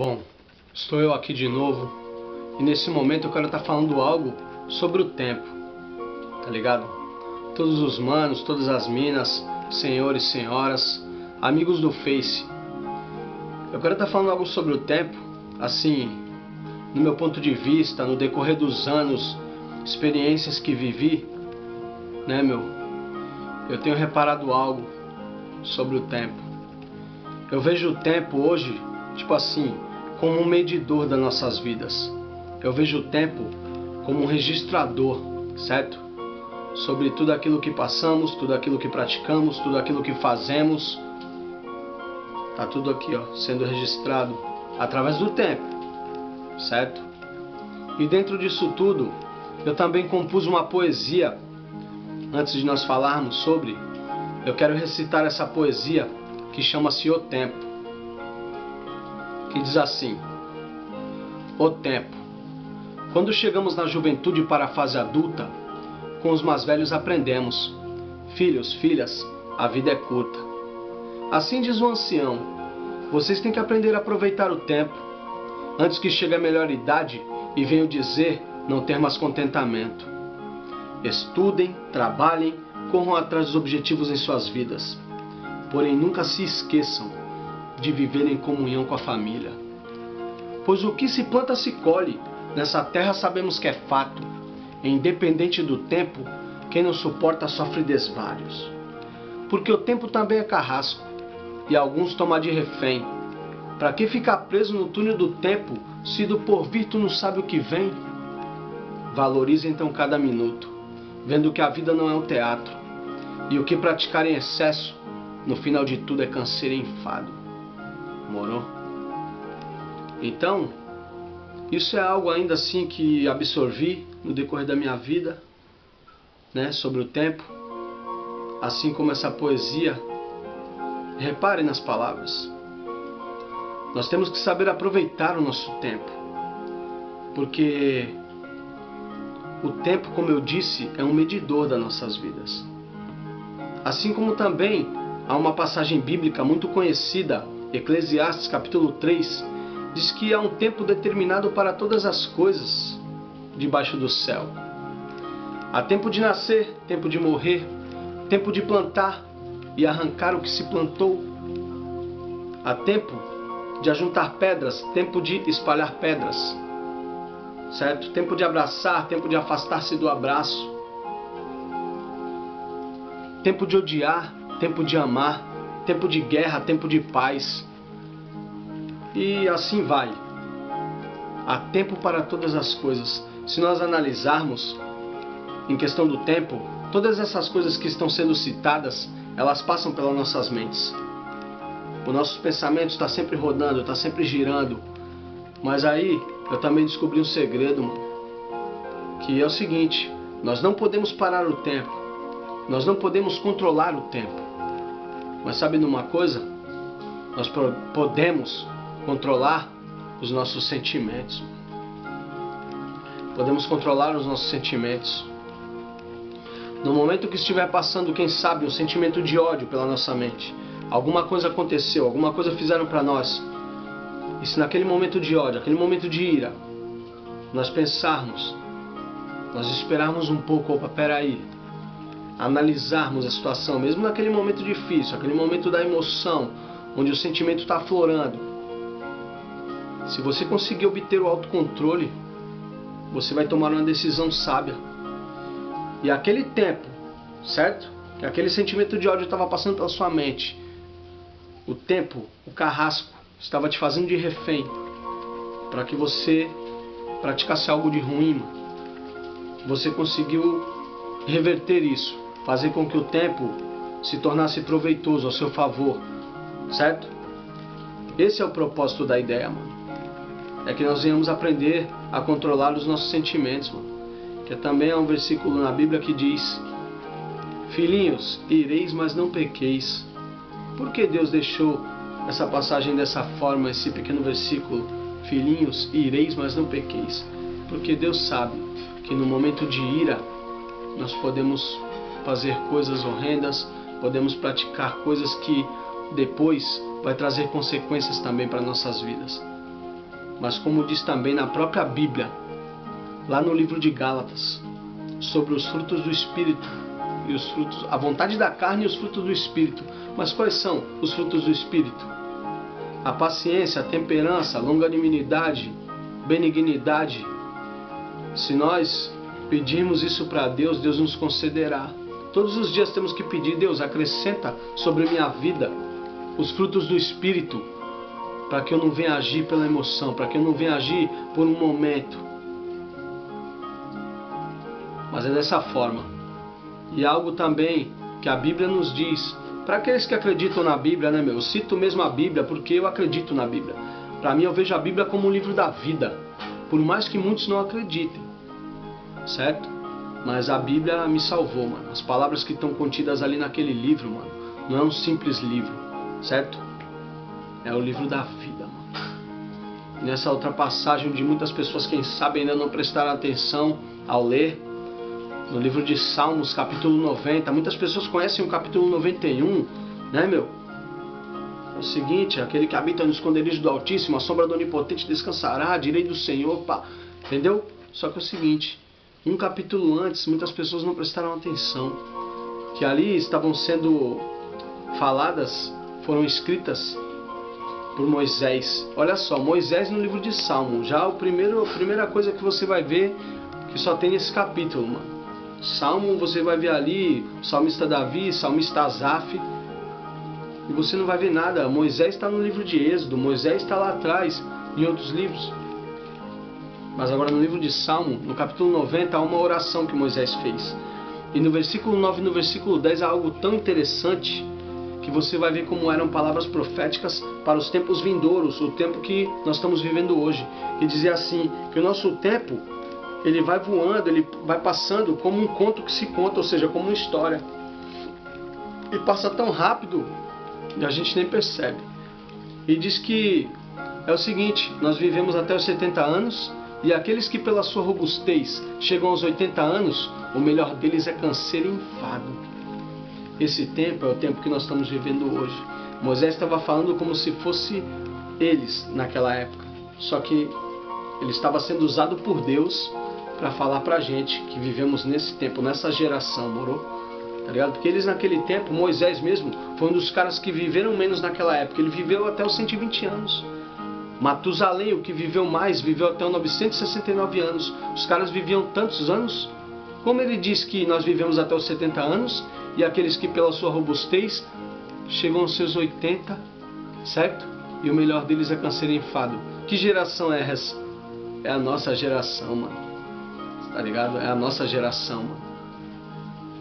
Bom, estou eu aqui de novo e nesse momento eu quero estar falando algo sobre o tempo, tá ligado? Todos os manos, todas as minas, senhores, senhoras, amigos do Face, eu quero estar falando algo sobre o tempo, assim, no meu ponto de vista, no decorrer dos anos, experiências que vivi, né, eu tenho reparado algo sobre o tempo. Eu vejo o tempo hoje, tipo assim, como um medidor das nossas vidas. Eu vejo o tempo como um registrador, certo? Sobre tudo aquilo que passamos, tudo aquilo que praticamos, tudo aquilo que fazemos. Tá tudo aqui, ó, sendo registrado através do tempo, certo? E dentro disso tudo, eu também compus uma poesia. Antes de nós falarmos sobre, eu quero recitar essa poesia que chama-se O Tempo, que diz assim: O tempo. Quando chegamos na juventude para a fase adulta, com os mais velhos aprendemos: filhos, filhas, a vida é curta. Assim diz o ancião: vocês têm que aprender a aproveitar o tempo, antes que chegue a melhor idade e venham dizer não ter mais contentamento. Estudem, trabalhem, corram atrás dos objetivos em suas vidas. Porém, nunca se esqueçam de viver em comunhão com a família. Pois o que se planta se colhe, nessa terra sabemos que é fato. E independente do tempo, quem não suporta sofre desvários. Porque o tempo também é carrasco, e alguns toma de refém. Para que ficar preso no túnel do tempo, se do porvir tu não sabe o que vem? Valorize então cada minuto, vendo que a vida não é um teatro, e o que praticar em excesso, no final de tudo é canseiro e enfado. Morou? Então, isso é algo ainda assim que absorvi no decorrer da minha vida, né, sobre o tempo, assim como essa poesia. Repare nas palavras. Nós temos que saber aproveitar o nosso tempo, porque o tempo, como eu disse, é um medidor das nossas vidas. Assim como também há uma passagem bíblica muito conhecida, Eclesiastes capítulo 3, diz que há um tempo determinado para todas as coisas debaixo do céu. Há tempo de nascer, tempo de morrer, tempo de plantar e arrancar o que se plantou. Há tempo de ajuntar pedras, tempo de espalhar pedras. Certo? Tempo de abraçar, tempo de afastar-se do abraço. Tempo de odiar, tempo de amar, tempo de guerra, tempo de paz. E assim vai. Há tempo para todas as coisas. Se nós analisarmos em questão do tempo, todas essas coisas que estão sendo citadas, elas passam pelas nossas mentes. O nosso pensamento está sempre rodando, está sempre girando. Mas aí eu também descobri um segredo, mano, que é o seguinte: nós não podemos parar o tempo, nós não podemos controlar o tempo. Mas sabe de uma coisa? Nós podemos controlar os nossos sentimentos. Podemos controlar os nossos sentimentos. No momento que estiver passando, quem sabe, um sentimento de ódio pela nossa mente, alguma coisa aconteceu, alguma coisa fizeram para nós, e se naquele momento de ódio, aquele momento de ira, nós pensarmos, nós esperarmos um pouco, opa, peraí, analisarmos a situação, mesmo naquele momento difícil, aquele momento da emoção, onde o sentimento está aflorando, se você conseguir obter o autocontrole, você vai tomar uma decisão sábia. E aquele tempo, certo? Que aquele sentimento de ódio estava passando pela sua mente, o tempo, o carrasco, estava te fazendo de refém, para que você praticasse algo de ruim. Você conseguiu reverter isso, fazer com que o tempo se tornasse proveitoso ao seu favor, certo? Esse é o propósito da ideia, mano. É que nós venhamos aprender a controlar os nossos sentimentos, mano. Que também é um versículo na Bíblia que diz: filhinhos, ireis, mas não pequeis. Por que Deus deixou essa passagem dessa forma, esse pequeno versículo? Filhinhos, ireis, mas não pequeis. Porque Deus sabe que no momento de ira nós podemos fazer coisas horrendas, podemos praticar coisas que depois vai trazer consequências também para nossas vidas. mas como diz também na própria Bíblia, lá no livro de Gálatas, sobre os frutos do Espírito, e os frutos, a vontade da carne e os frutos do Espírito. Mas quais são os frutos do Espírito? A paciência, a temperança, a longanimidade, benignidade. Se nós pedirmos isso para Deus, Deus nos concederá. Todos os dias temos que pedir: Deus, acrescenta sobre minha vida os frutos do Espírito, para que eu não venha agir pela emoção, para que eu não venha agir por um momento. Mas é dessa forma. E algo também que a Bíblia nos diz, para aqueles que acreditam na Bíblia, né, meu? Eu cito mesmo a Bíblia porque eu acredito na Bíblia. Para mim, eu vejo a Bíblia como um livro da vida, por mais que muitos não acreditem, certo? Mas a Bíblia me salvou, mano. As palavras que estão contidas ali naquele livro, mano, não é um simples livro, certo? É o livro da vida, mano. E nessa outra passagem onde muitas pessoas, quem sabe, ainda não prestaram atenção ao ler, no livro de Salmos, capítulo 90, muitas pessoas conhecem o capítulo 91, né, meu? É o seguinte: aquele que habita no esconderijo do Altíssimo, a sombra do Onipotente descansará, direi do Senhor, pá. Entendeu? Só que é o seguinte, um capítulo antes, muitas pessoas não prestaram atenção, que ali estavam sendo faladas, foram escritas por Moisés. Olha só, Moisés no livro de Salmo, já a primeira coisa que você vai ver, que só tem nesse capítulo, mano. Salmo, você vai ver ali o salmista Davi, o salmista Asaf, e você não vai ver nada. Moisés está no livro de Êxodo, Moisés está lá atrás, em outros livros. Mas agora no livro de Salmo, no capítulo 90, há uma oração que Moisés fez. E no versículo 9 e no versículo 10 há algo tão interessante, que você vai ver como eram palavras proféticas para os tempos vindouros, o tempo que nós estamos vivendo hoje. E dizia assim, que o nosso tempo, ele vai voando, ele vai passando como um conto que se conta, ou seja, como uma história. E passa tão rápido e a gente nem percebe. E diz que é o seguinte: nós vivemos até os 70 anos, e aqueles que pela sua robustez chegam aos 80 anos, o melhor deles é canseiro e enfado. Esse tempo é o tempo que nós estamos vivendo hoje. Moisés estava falando como se fosse eles naquela época. Só que ele estava sendo usado por Deus para falar pra gente que vivemos nesse tempo, nessa geração, moro? Tá ligado? Porque eles naquele tempo, Moisés mesmo, foi um dos caras que viveram menos naquela época. Ele viveu até os 120 anos. Matusalém, o que viveu mais, viveu até os 969 anos. Os caras viviam tantos anos. Como ele diz que nós vivemos até os 70 anos, e aqueles que pela sua robustez chegam aos seus 80, certo? E o melhor deles é canseiro e enfado. Que geração é essa? É a nossa geração, mano. Tá ligado? É a nossa geração, mano.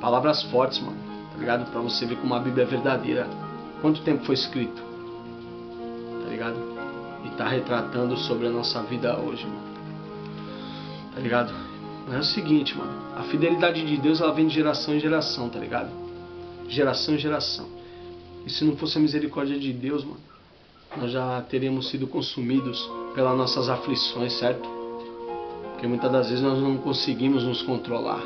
Palavras fortes, mano. Tá ligado? Pra você ver como a Bíblia é verdadeira. Quanto tempo foi escrito? Tá ligado? E tá retratando sobre a nossa vida hoje, mano. Tá ligado? Mas é o seguinte, mano. A fidelidade de Deus, ela vem de geração em geração, tá ligado? Geração em geração. E se não fosse a misericórdia de Deus, mano, nós já teríamos sido consumidos pelas nossas aflições, certo? Porque muitas das vezes nós não conseguimos nos controlar.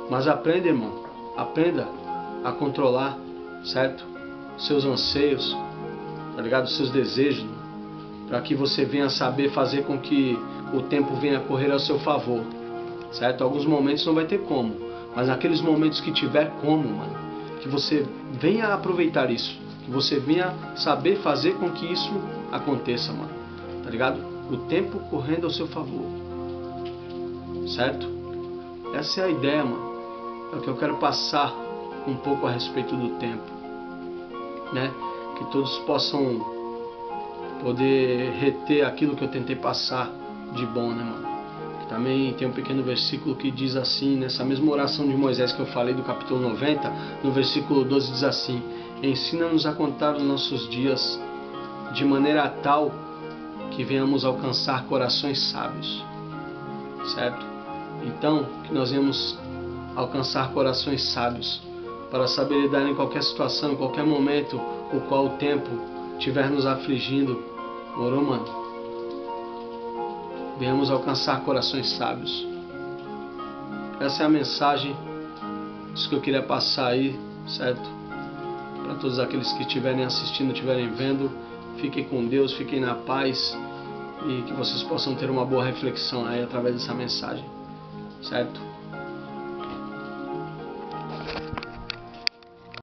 Mas aprenda, irmão. Aprenda a controlar, certo? Seus anseios, tá ligado? Seus desejos, para que você venha saber fazer com que o tempo venha correr ao seu favor, certo? Alguns momentos não vai ter como, mas naqueles momentos que tiver como, mano, que você venha aproveitar isso, que você venha saber fazer com que isso aconteça, mano, tá ligado? O tempo correndo ao seu favor, certo? Essa é a ideia, mano. É o que eu quero passar um pouco a respeito do tempo, né? Que todos possam poder reter aquilo que eu tentei passar de bom, né, mano? Que também tem um pequeno versículo que diz assim, nessa mesma oração de Moisés que eu falei do capítulo 90, no versículo 12 diz assim: ensina-nos a contar os nossos dias de maneira tal que venhamos alcançar corações sábios, certo? Então, que nós venhamos alcançar corações sábios para saber lidar em qualquer situação, em qualquer momento o qual o tempo estiver nos afligindo. Morou, mano? Venhamos alcançar corações sábios. Essa é a mensagem, isso que eu queria passar aí, certo? Para todos aqueles que estiverem assistindo, estiverem vendo, fiquem com Deus, fiquem na paz e que vocês possam ter uma boa reflexão aí através dessa mensagem, certo?